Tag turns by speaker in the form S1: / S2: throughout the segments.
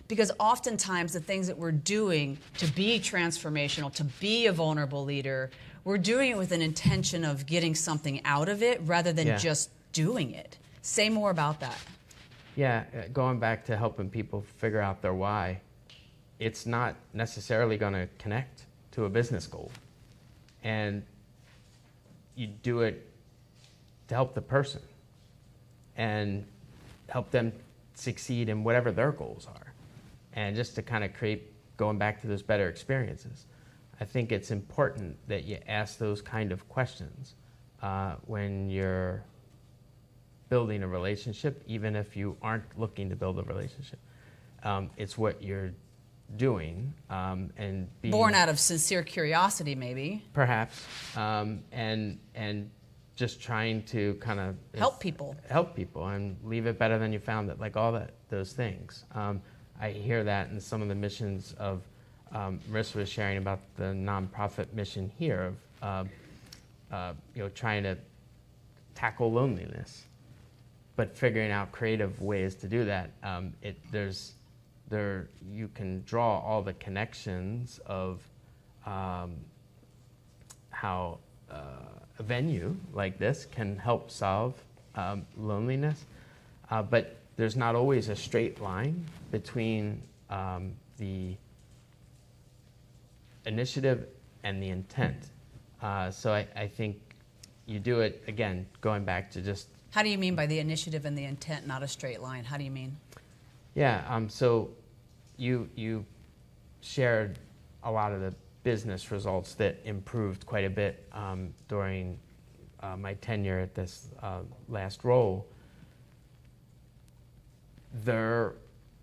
S1: Because oftentimes the things that we're doing to be transformational, to be a vulnerable leader, we're doing it with an intention of getting something out of it rather than just doing it. Say more about that.
S2: Yeah, going back to helping people figure out their why, it's not necessarily going to connect to a business goal. And you do it to help the person and help them succeed in whatever their goals are. And just to kind of create, going back to those better experiences. I think it's important that you ask those kind of questions when you're building a relationship, even if you aren't looking to build a relationship. It's what you're doing and being
S1: born out of sincere curiosity, maybe.
S2: Perhaps, and just trying to kind of
S1: help people
S2: and leave it better than you found it, like those things. I hear that in some of the missions of Marissa was sharing about the nonprofit mission here of trying to tackle loneliness, but figuring out creative ways to do that. You can draw all the connections of how a venue like this can help solve loneliness, but there's not always a straight line between the initiative and the intent. So I think you do it, again, going back to just...
S1: How do you mean by the initiative and the intent, not a straight line? How do you mean?
S2: Yeah, so you shared a lot of the business results that improved quite a bit during my tenure at this last role. There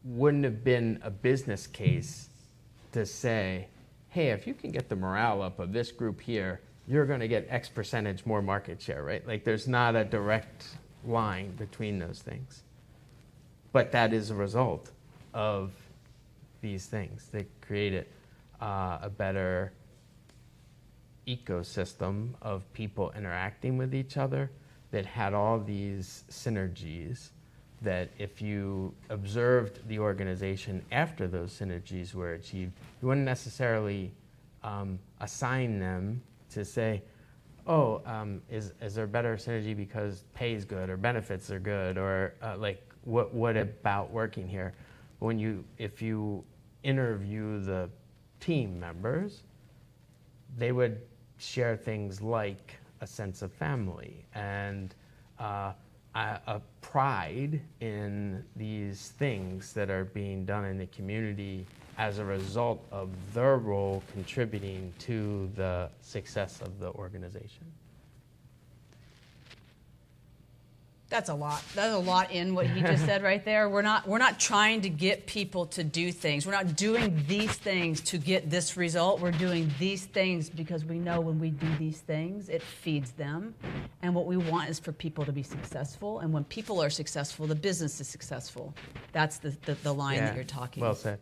S2: wouldn't have been a business case to say, hey, if you can get the morale up of this group here, you're going to get X percentage more market share, right? Like there's not a direct line between those things. But that is a result of these things that created a better ecosystem of people interacting with each other that had all these synergies that if you observed the organization after those synergies were achieved, you wouldn't necessarily assign them to say, oh, is there better synergy because pay is good or benefits are good or what about working here? If you interview the team members, they would share things like a sense of family and a pride in these things that are being done in the community as a result of their role contributing to the success of the organization.
S1: That's a lot. That's a lot in what he just said right there. We're not trying to get people to do things. We're not doing these things to get this result. We're doing these things because we know when we do these things, it feeds them. And what we want is for people to be successful. And when people are successful, the business is successful. That's the line that you're talking.
S2: Well said.